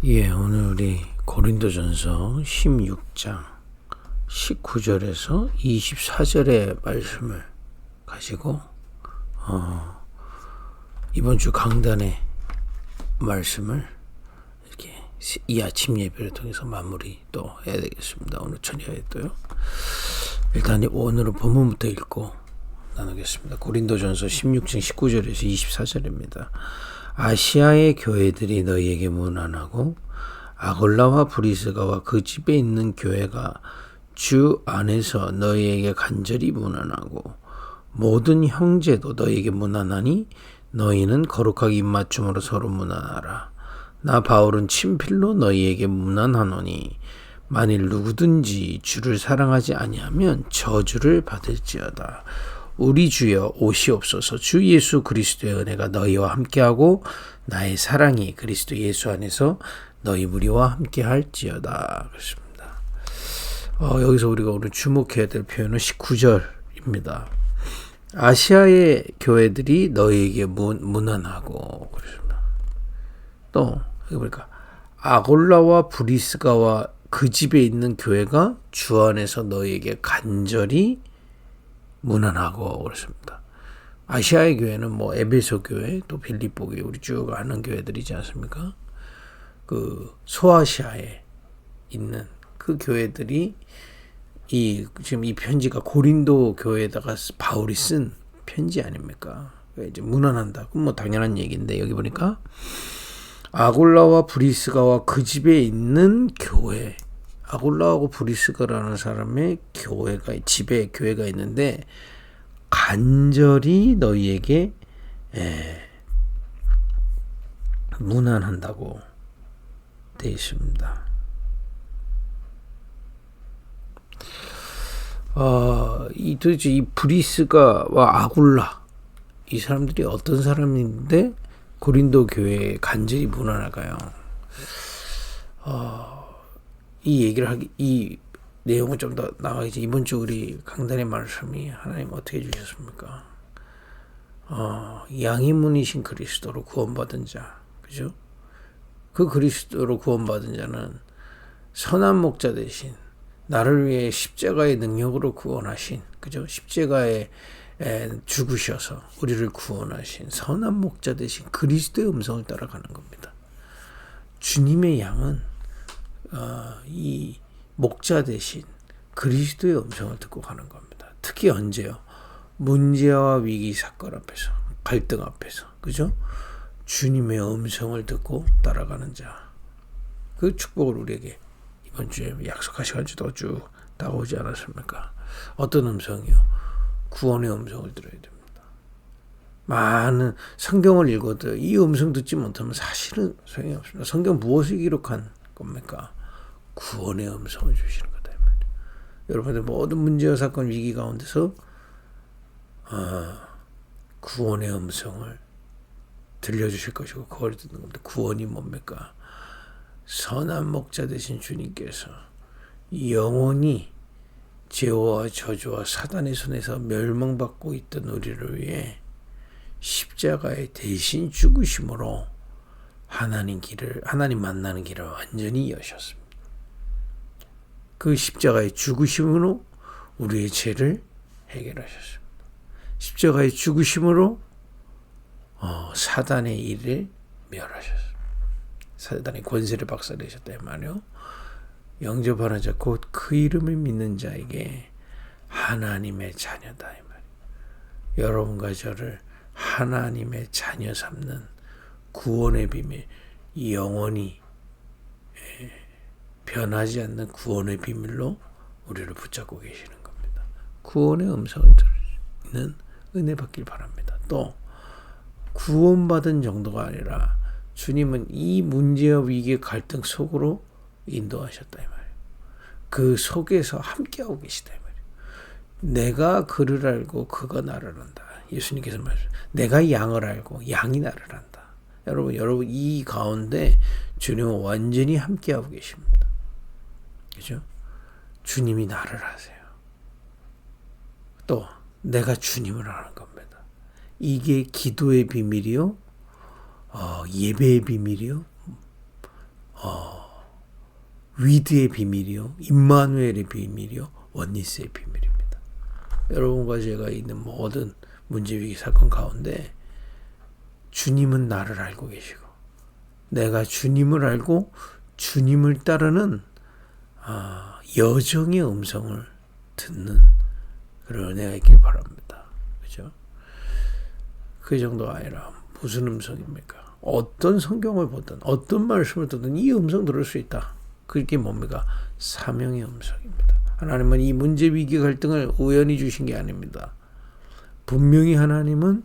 예, 오늘 우리 고린도전서 16장 19절에서 24절의 말씀을 가지고 이번 주 강단의 말씀을 이렇게 이 아침 예배를 통해서 마무리 또 해야 되겠습니다. 오늘 저녁에 또요. 일단 오늘은 본문부터 읽고 나누겠습니다. 고린도전서 16장 19절에서 24절입니다. 아시아의 교회들이 너희에게 문안하고 아골라와 브리스가와 그 집에 있는 교회가 주 안에서 너희에게 간절히 문안하고 모든 형제도 너희에게 문안하니 너희는 거룩하게 입맞춤으로 서로 문안하라. 나 바울은 친필로 너희에게 문안하노니 만일 누구든지 주를 사랑하지 아니하면 저주를 받을지어다. 우리 주여 오시옵소서. 주 예수 그리스도의 은혜가 너희와 함께하고 나의 사랑이 그리스도 예수 안에서 너희 무리와 함께할지어다. 그렇습니다. 여기서 우리가 오늘 주목해야 될 표현은 19절입니다. 아시아의 교회들이 너희에게 문안하고 그렇습니다. 또 그러니까 아골라와 브리스가와 그 집에 있는 교회가 주 안에서 너희에게 간절히 문안하고 그렇습니다. 아시아의 교회는 에베소 교회, 또 빌립보 교회, 우리 쭉 아는 교회들이지 않습니까? 그 소아시아에 있는 그 교회들이 지금 이 편지가 고린도 교회에다가 바울이 쓴 편지 아닙니까? 이제 문안한다. 그럼 당연한 얘기인데 여기 보니까 아골라와 브리스가와 그 집에 있는 교회. 아골라하고 브리스가라는 사람의 집에 교회가 있는데 간절히 너희에게 문안한다고 되어 있습니다. 도대체 이 브리스가와 아골라 이 사람들이 어떤 사람인데 고린도 교회에 간절히 문안할까요? 이 내용은 좀 더 나가겠지. 이번 주 우리 강단의 말씀이 하나님 어떻게 해주셨습니까? 양이문이신 그리스도로 구원받은 자, 그죠? 그 그리스도로 구원받은 자는 선한 목자 대신 나를 위해 십자가의 능력으로 구원하신, 그죠? 십자가에 죽으셔서 우리를 구원하신 선한 목자 대신 그리스도의 음성을 따라가는 겁니다. 주님의 양은 이 목자 대신 그리스도의 음성을 듣고 가는 겁니다. 특히 언제요? 문제와 위기 사건 앞에서, 갈등 앞에서, 그죠? 주님의 음성을 듣고 따라가는 자. 그 축복을 우리에게 이번 주에 약속하신 주도 쭉 다가오지 않았습니까? 어떤 음성이요? 구원의 음성을 들어야 됩니다. 많은 성경을 읽어도 이 음성 듣지 못하면 사실은 소용이 없습니다. 성경 무엇을 기록한 겁니까? 구원의 음성을 주시는 거다. 여러분들 모든 문제와 사건 위기 가운데서 구원의 음성을 들려주실 것이고 그걸 듣는 겁니다. 구원이 뭡니까? 선한 목자 되신 주님께서 영원히 죄와 저주와 사단의 손에서 멸망받고 있던 우리를 위해 십자가에 대신 죽으심으로 하나님 만나는 길을 완전히 여셨습니다. 그 십자가의 죽으심으로 우리의 죄를 해결하셨습니다. 십자가의 죽으심으로 사단의 일을 멸하셨습니다. 사단의 권세를 박살내셨다 이 말이요. 영접하는 자 곧 그 이름을 믿는 자에게 하나님의 자녀다 이 말이요. 여러분과 저를 하나님의 자녀 삼는 구원의 비밀, 영원히 변하지 않는 구원의 비밀로 우리를 붙잡고 계시는 겁니다. 구원의 음성을 들으는 은혜 받길 바랍니다. 또 구원받은 정도가 아니라 주님은 이 문제와 위기 갈등 속으로 인도하셨다 이 말이에요. 그 속에서 함께하고 계시다 이 말이에요. 내가 그를 알고 그가 나를 안다. 예수님께서 말씀하셨어요. 내가 양을 알고 양이 나를 안다. 여러분 이 가운데 주님은 완전히 함께하고 계십니다. 그죠? 주님이 나를 아세요. 또 내가 주님을 아는 겁니다. 이게 기도의 비밀이요, 예배의 비밀이요, 위드의 비밀이요, 임마누엘의 비밀이요, 원니스의 비밀입니다. 여러분과 제가 있는 모든 문제위기 사건 가운데 주님은 나를 알고 계시고 내가 주님을 알고 주님을 따르는 여정의 음성을 듣는 그런 은혜가 있길 바랍니다. 그죠? 그 정도가 아니라 무슨 음성입니까? 어떤 성경을 보든 어떤 말씀을 듣든 이 음성 들을 수 있다. 그게 뭡니까? 사명의 음성입니다. 하나님은 이 문제 위기 갈등을 우연히 주신 게 아닙니다. 분명히 하나님은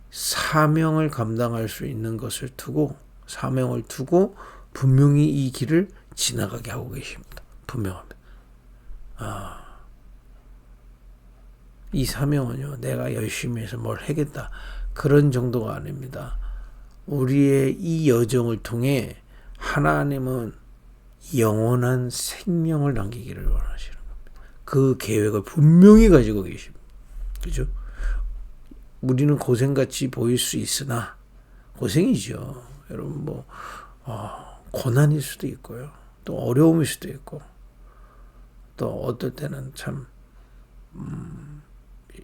사명을 감당할 수 있는 것을 두고 사명을 두고 분명히 이 길을 지나가게 하고 계십니다. 분명합니다. 이 사명은요, 내가 열심히 해서 뭘 하겠다 그런 정도가 아닙니다. 우리의 이 여정을 통해 하나님은 영원한 생명을 남기기를 원하시는 겁니다. 그 계획을 분명히 가지고 계십니다. 그죠? 우리는 고생같이 보일 수 있으나 고생이죠. 여러분 고난일 수도 있고요. 또 어려움일 수도 있고 또 어떨 때는 참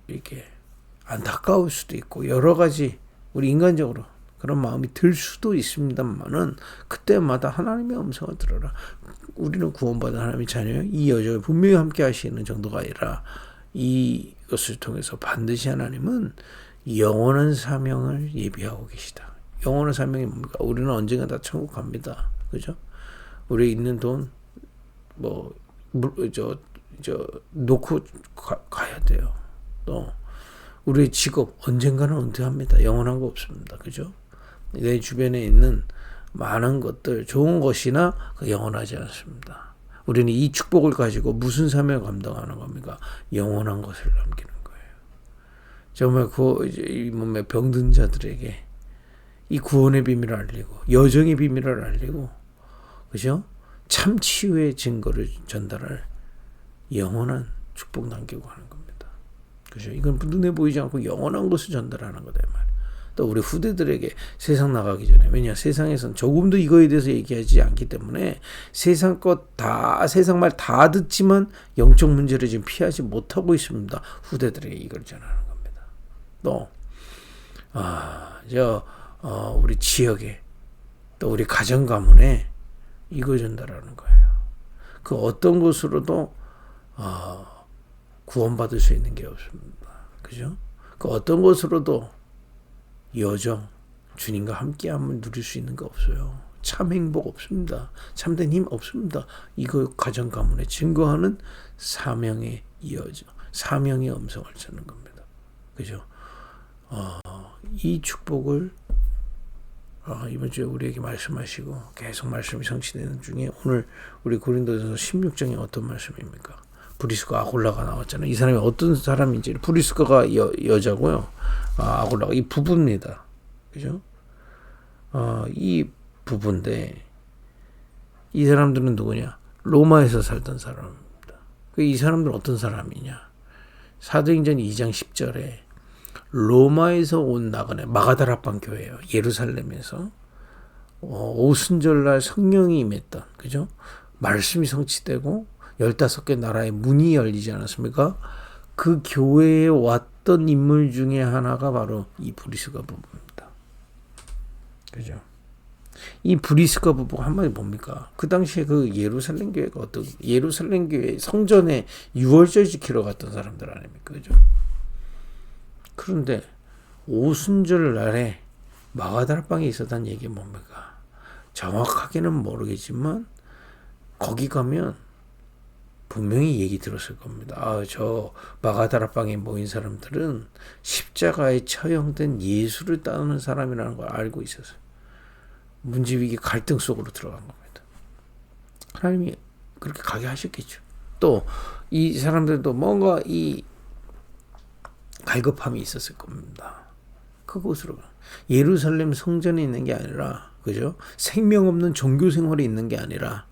이렇게 안타까울 수도 있고 여러 가지 우리 인간적으로 그런 마음이 들 수도 있습니다만은 그때마다 하나님의 음성을 들어라. 우리는 구원받은 하나님의 자녀예요. 이 여정을 분명히 함께 하시는 정도가 아니라 이것을 통해서 반드시 하나님은 영원한 사명을 예비하고 계시다. 영원한 사명이 뭡니까? 우리는 언젠가 다 천국 갑니다. 그죠? 우리 있는 돈 놓고 가야 돼요. 또 우리의 직업 언젠가는 은퇴합니다. 영원한 거 없습니다. 그죠? 내 주변에 있는 많은 것들 좋은 것이나 영원하지 않습니다. 우리는 이 축복을 가지고 무슨 사명을 감당하는 겁니까? 영원한 것을 남기는 거예요. 정말 이 몸에 병든 자들에게 이 구원의 비밀을 알리고 여정의 비밀을 알리고 그죠? 참 치유의 증거를 전달할 영원한 축복 남기고 하는 겁니다. 그죠? 이건 눈에 보이지 않고 영원한 것을 전달하는 거다 말이에요. 또 우리 후대들에게 세상 나가기 전에 왜냐 세상에선 조금도 이거에 대해서 얘기하지 않기 때문에 세상 말 다 듣지만 영적 문제를 지금 피하지 못하고 있습니다. 후대들에게 이걸 전하는 겁니다. 또 우리 지역에 또 우리 가정 가문에 이거 전달하는 거예요. 그 어떤 것으로도 구원받을 수 있는 게 없습니다. 그죠? 그 어떤 것으로도 여정, 주님과 함께함을 누릴 수 있는 거 없어요. 참 행복 없습니다. 참된 힘 없습니다. 이거 가정 가문에 증거하는 사명의 여정, 사명의 음성을 찾는 겁니다. 그죠? 이 축복을 이번 주에 우리에게 말씀하시고 계속 말씀이 성취되는 중에 오늘 우리 고린도전서 16장에 어떤 말씀입니까? 브리스가 아골라가 나왔잖아요. 이 사람이 어떤 사람인지 브리스가가 여자고요. 아골라가 이 부부입니다. 그죠? 이 부부인데 이 사람들은 누구냐? 로마에서 살던 사람입니다. 이 사람들은 어떤 사람이냐? 사도행전 2장 10절에 로마에서 온 나그네 마가다라방 교회예요. 예루살렘에서 오순절날 성령이 임했던 그죠? 말씀이 성취되고 15개 나라의 문이 열리지 않았습니까? 그 교회에 왔던 인물 중에 하나가 바로 이 브리스가 부부입니다. 그죠? 이 브리스가 부부가 한마디 뭡니까? 그 당시에 그 예루살렘 교회가 예루살렘 교회 성전에 유월절 지키러 갔던 사람들 아닙니까? 그죠? 그런데 오순절 날에 마가다라방에 있었다는 얘기 뭡니까? 정확하게는 모르겠지만 거기 가면 분명히 얘기 들었을 겁니다. 저 마가다라방에 모인 사람들은 십자가에 처형된 예수를 따르는 사람이라는 걸 알고 있었어요. 문제위기 갈등 속으로 들어간 겁니다. 하나님이 그렇게 가게 하셨겠죠. 또 이 사람들도 뭔가 이 갈급함이 있었을 겁니다. 그곳으로 예루살렘 성전에 있는 게 아니라 그죠? 생명 없는 종교 생활이 있는 게 아니라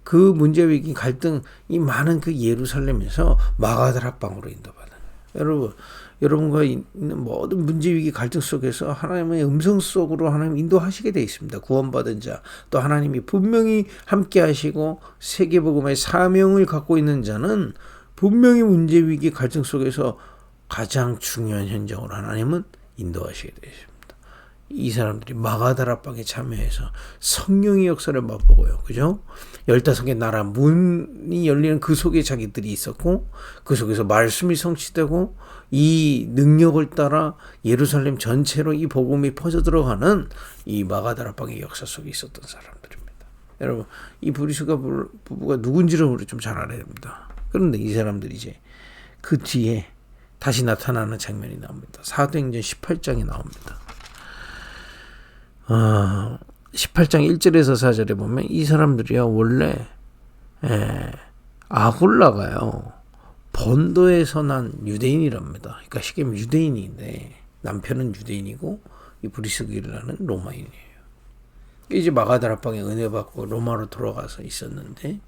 그 문제위기 갈등 이 많은 그 예루살렘에서 마가다라방으로 인도받아요. 여러분 여러분과 있는 모든 문제, 위기, 갈등 속에서 하나님의 음성 속으로 하나님 인도하시게 되어 있습니다. 구원받은 자, 또 하나님이 분명히 함께 하시고 세계복음의 사명을 갖고 있는 자는 분명히 문제, 위기, 갈등 속에서 가장 중요한 현장으로 하나님은 인도하시게 되어 있습니다. 이 사람들이 마가다락방에 참여해서 성령의 역사를 맛보고요. 그죠? 15개 나라 문이 열리는 그 속에 자기들이 있었고, 그 속에서 말씀이 성취되고, 이 능력을 따라 예루살렘 전체로 이 복음이 퍼져 들어가는 이 마가다락방의 역사 속에 있었던 사람들입니다. 여러분, 이 브리스가 부부가 누군지를 우리 좀 잘 알아야 됩니다. 그런데 이 사람들이 이제 그 뒤에 다시 나타나는 장면이 나옵니다. 사도행전 18장이 나옵니다. 18장 1절에서 4절에 보면 이 사람들이요 원래 아굴라가요 본도에서 난 유대인이랍니다. 그러니까 쉽게 말하면 유대인인데 남편은 유대인이고 이 브리스기라는 로마인이에요. 이제 마가다락방에 은혜 받고 로마로 돌아가서 있었는데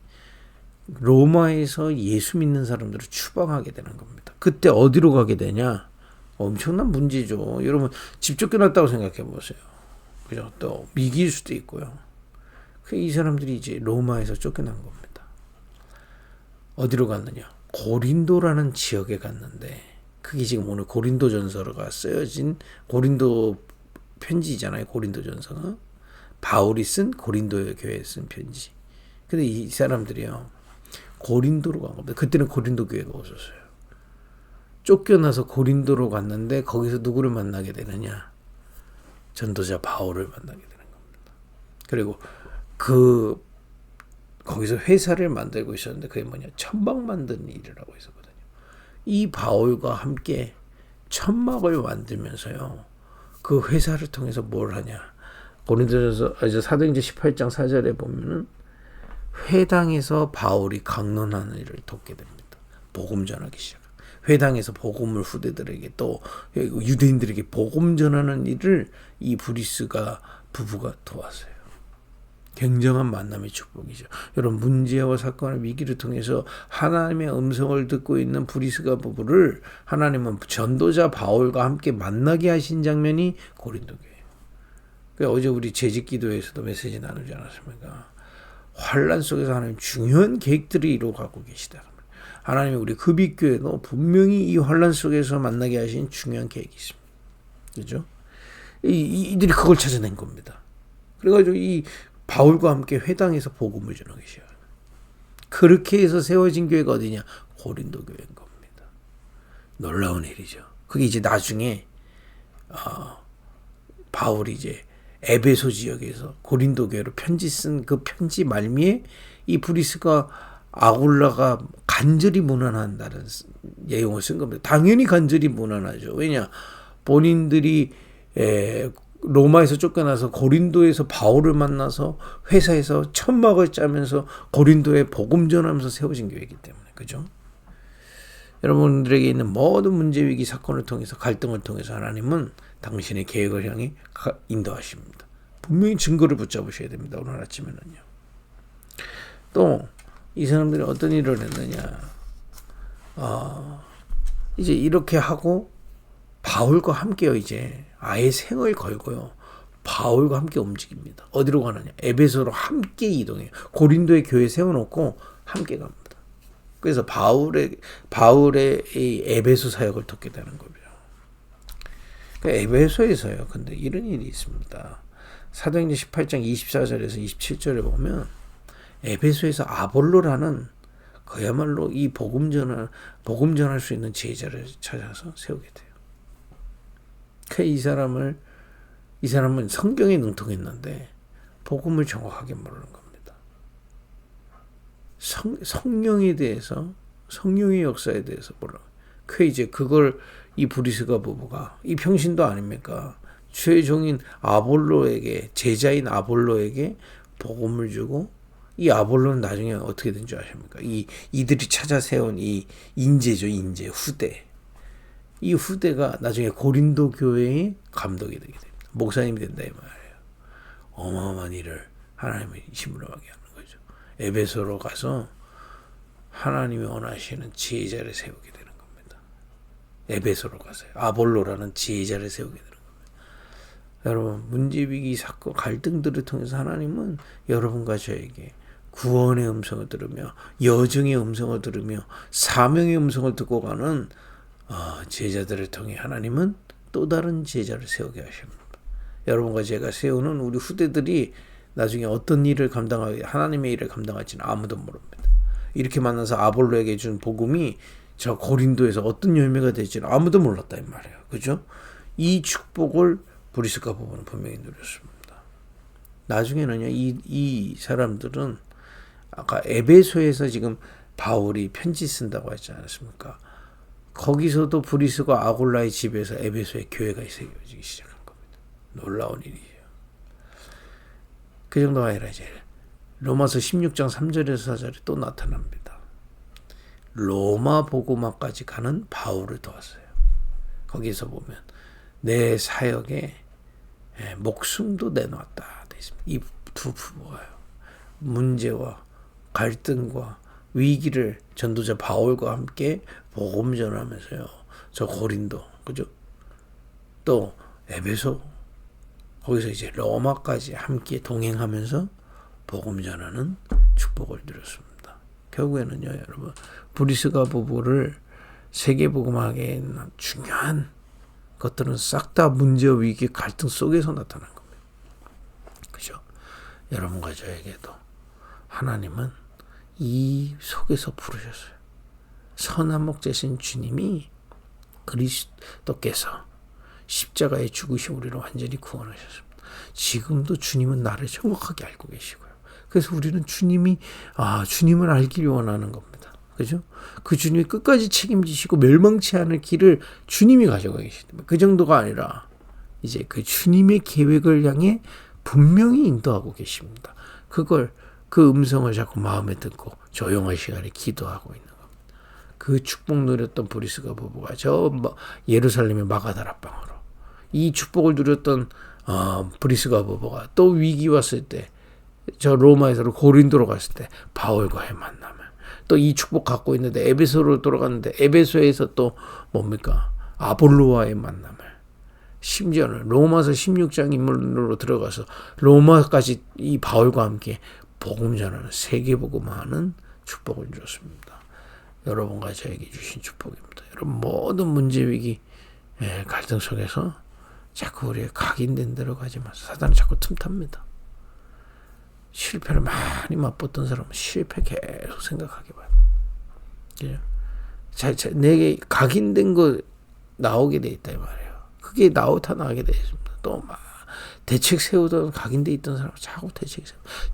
로마에서 예수 믿는 사람들을 추방하게 되는 겁니다. 그때 어디로 가게 되냐? 엄청난 문제죠. 여러분 집 쫓겨났다고 생각해 보세요. 그죠? 또 미기일 수도 있고요. 이 사람들이 이제 로마에서 쫓겨난 겁니다. 어디로 갔느냐? 고린도라는 지역에 갔는데 그게 지금 오늘 고린도전서가 쓰여진 고린도 편지잖아요. 고린도전서가 바울이 쓴 고린도 교회에 쓴 편지. 근데 이 사람들이요 고린도로 간 겁니다. 그때는 고린도 교회가 없었어요. 쫓겨나서 고린도로 갔는데 거기서 누구를 만나게 되느냐? 전도자 바울을 만나게 되는 겁니다. 그리고 거기서 회사를 만들고 있었는데 그게 뭐냐? 천막 만드는 일을 하고 있었거든요. 이 바울과 함께 천막을 만들면서요. 그 회사를 통해서 뭘 하냐? 고린도전서 사도행전 18장 4절에 보면은 회당에서 바울이 강론하는 일을 돕게 됩니다. 복음 전하기 시작. 회당에서 복음을 후대들에게 또 유대인들에게 복음 전하는 일을 이 브리스가 부부가 도왔어요. 굉장한 만남의 축복이죠. 여러분 문제와 사건의 위기를 통해서 하나님의 음성을 듣고 있는 브리스가 부부를 하나님은 전도자 바울과 함께 만나게 하신 장면이 고린도교예요. 그러니까 어제 우리 재직기도에서도 메시지 나누지 않았습니까? 환란 속에서 하나님 중요한 계획들이 이루어가고 계시다. 하나님이 우리 급익교회도 분명히 이 환란 속에서 만나게 하신 중요한 계획이 있습니다. 그죠? 이들이 그걸 찾아낸 겁니다. 그래가지고 이 바울과 함께 회당에서 복음을 전하기 시작합니다. 그렇게 해서 세워진 교회가 어디냐? 고린도 교회인 겁니다. 놀라운 일이죠. 그게 이제 나중에 바울이 이제 에베소 지역에서 고린도 교회로 편지 쓴 그 편지 말미에 이 브리스가 아굴라가 간절히 무난한다는 내용을 쓴 겁니다. 당연히 간절히 무난하죠. 왜냐? 본인들이 로마에서 쫓겨나서 고린도에서 바울을 만나서 회사에서 천막을 짜면서 고린도에 복음 전하면서 세워진 교회이기 때문에. 그죠? 여러분들에게 있는 모든 문제, 위기, 사건을 통해서 갈등을 통해서 하나님은 당신의 계획을 향해 인도하십니다. 분명히 증거를 붙잡으셔야 됩니다. 오늘 아침에는요. 또 이 사람들이 어떤 일을 했느냐. 이제 이렇게 하고 바울과 함께요. 이제 아예 생을 걸고요. 바울과 함께 움직입니다. 어디로 가느냐. 에베소로 함께 이동해요. 고린도에 교회 세워놓고 함께 갑니다. 그래서 바울의 이 에베소 사역을 돕게 되는 거죠. 에베소에서요. 근데 이런 일이 있습니다. 사도행전 18장 24절에서 27절에 보면 에베소에서 아볼로라는 그야말로 이 복음 전할 수 있는 제자를 찾아서 세우게 돼요. 이 사람은 성경에 능통했는데 복음을 정확하게 모르는 겁니다. 성령에 대해서 성령의 역사에 대해서 모르는. 이제 그걸 이 브리스가 부부가 이 평신도 아닙니까? 주의 종인 아볼로에게 제자인 아볼로에게 복음을 주고 이 아볼로는 나중에 어떻게 된 줄 아십니까? 이들이 찾아 세운 이 인재죠, 인재 후대. 이 후대가 나중에 고린도 교회의 감독이 되게 됩니다. 목사님이 된다 이 말이에요. 어마어마한 일을 하나님의 힘으로 하게 하는 거죠. 에베소로 가서 하나님이 원하시는 제자를 세우게 되는 겁니다. 에베소로 가세요. 아볼로라는 제자를 세우게 되는 겁니다. 여러분, 문제위기 사건 갈등들을 통해서 하나님은 여러분과 저에게 구원의 음성을 들으며 여정의 음성을 들으며 사명의 음성을 듣고 가는 제자들을 통해 하나님은 또 다른 제자를 세우게 하십니다. 여러분과 제가 세우는 우리 후대들이 나중에 어떤 일을 하나님의 일을 감당할지는 아무도 모릅니다. 이렇게 만나서 아볼로에게 준 복음이 저 고린도에서 어떤 열매가 될지는 아무도 몰랐다 이 말이에요. 그죠? 이 축복을 브리스가 부부는 분명히 누렸습니다. 나중에는요, 이 사람들은 아까 에베소에서 지금 바울이 편지 쓴다고 했지 않습니까? 거기서도 브리스가 아골라의 집에서 에베소의 교회가 세워지기 시작한 겁니다. 놀라운 일이에요. 그 정도가 아니라 이제 로마서 16장 3절에서 4절에 또 나타납니다. 로마 복음화까지 가는 바울을 도왔어요. 거기서 보면 내 사역에 목숨도 내놓았다 돼 있습니다. 이 두 부부가요. 문제와 갈등과 위기를 전도자 바울과 함께 복음 전하면서요. 저 고린도, 그죠? 또 에베소, 거기서 이제 로마까지 함께 동행하면서 복음 전하는 축복을 누렸습니다. 결국에는요, 여러분, 브리스가 부부를 세계 복음화에 중요한 것들은 싹 다 문제와 위기, 갈등 속에서 나타난 겁니다. 그죠? 여러분과 저에게도 하나님은 이 속에서 부르셨어요. 선한 목자신 주님이 그리스도께서 십자가에 죽으신 우리를 완전히 구원하셨습니다. 지금도 주님은 나를 정확하게 알고 계시고요. 그래서 우리는 주님을 알기를 원하는 겁니다. 그죠? 그 주님이 끝까지 책임지시고 멸망치 않을 길을 주님이 가져가 계십니다. 그 정도가 아니라 이제 그 주님의 계획을 향해 분명히 인도하고 계십니다. 그 음성을 자꾸 마음에 듣고 조용한 시간에 기도하고 있는 겁니다. 그 축복 누렸던 브리스가 부부가 예루살렘의 마가다라방으로, 이 축복을 누렸던 브리스가 부부가 또 위기 왔을 때 저 로마에서 고린도로 갔을 때 바울과의 만남을, 또 이 축복 갖고 있는데 에베소로 돌아갔는데 에베소에서 또 아볼로와의 만남을, 심지어는 로마서 16장 인물로 들어가서 로마까지 이 바울과 함께 복음 전하는 세계 복음화하는 축복을 주셨습니다. 여러분과 저에게 주신 축복입니다. 여러분, 모든 문제 위기 갈등 속에서 자꾸 우리가 각인된 대로 가지 마세요. 사단은 자꾸 틈탑니다. 실패를 많이 맛봤던 사람은 실패 계속 생각하게 봐요. 내게 각인된 거 나오게 돼 있다 이 말이에요. 그게 나오게 돼 있습니다. 또 대책 세우던 각인돼 있던 사람은 자꾸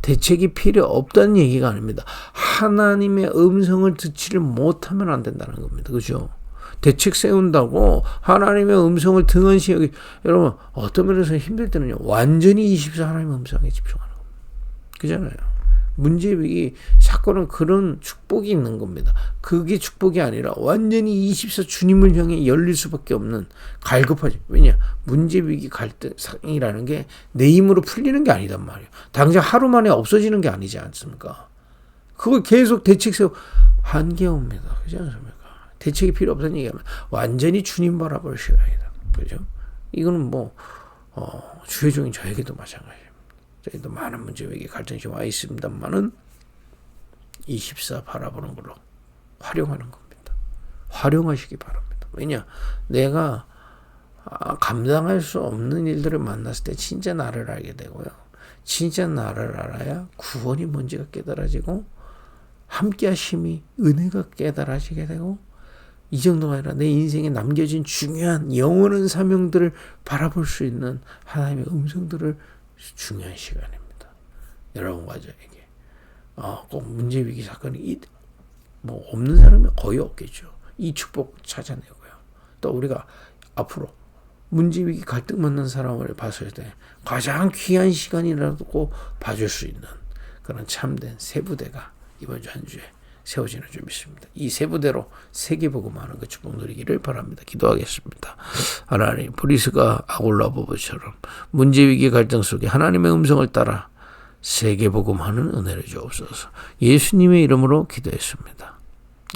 대책이 필요 없다는 얘기가 아닙니다. 하나님의 음성을 듣지를 못하면 안 된다는 겁니다. 그죠? 대책 세운다고 하나님의 음성을 등한시 여러분, 어떤 면에서 힘들 때는요, 완전히 24 하나님의 음성에 집중하는 겁니다. 그잖아요. 문제위기 사건은 그런 축복이 있는 겁니다. 그게 축복이 아니라 완전히 24 주님을 향해 열릴 수밖에 없는, 갈급하죠. 왜냐? 문제위기 갈등이라는 게 내 힘으로 풀리는 게 아니단 말이에요. 당장 하루 만에 없어지는 게 아니지 않습니까? 그걸 계속 대책 세우고 한계 옵니다. 그렇지 않습니까? 대책이 필요 없다는 얘기하면 완전히 주님 바라볼 시간이다. 그죠? 이거는 주의 종인 저에게도 마찬가지입니다. 저희도 많은 문제위기 갈등이 와 있습니다만은 24 바라보는 걸로 활용하는 겁니다. 활용하시기 바랍니다. 왜냐? 내가 감당할 수 없는 일들을 만났을 때 진짜 나를 알게 되고요. 진짜 나를 알아야 구원이 뭔지가 깨달아지고 함께 하심이 은혜가 깨달아지게 되고, 이 정도가 아니라 내 인생에 남겨진 중요한 영원한 사명들을 바라볼 수 있는 하나님의 음성들을 중요한 시간입니다. 여러분과 저에게 꼭 문제위기 사건이 없는 사람이 거의 없겠죠. 이 축복 찾아내고요. 또 우리가 앞으로 문제위기 갈등 만난 사람을 봤을 때 가장 귀한 시간이라도 꼭 봐줄 수 있는 그런 참된 세 부대가 이번 주 한 주에 세워지는 줄 믿습니다. 이 세 부대로 세계 복음하는 그 축복 누리기를 바랍니다. 기도하겠습니다. 하나님, 브리스가 아골라 부부처럼 문제위기 갈등 속에 하나님의 음성을 따라 세계 복음하는 은혜를 주옵소서. 예수님의 이름으로 기도했습니다.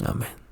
아멘.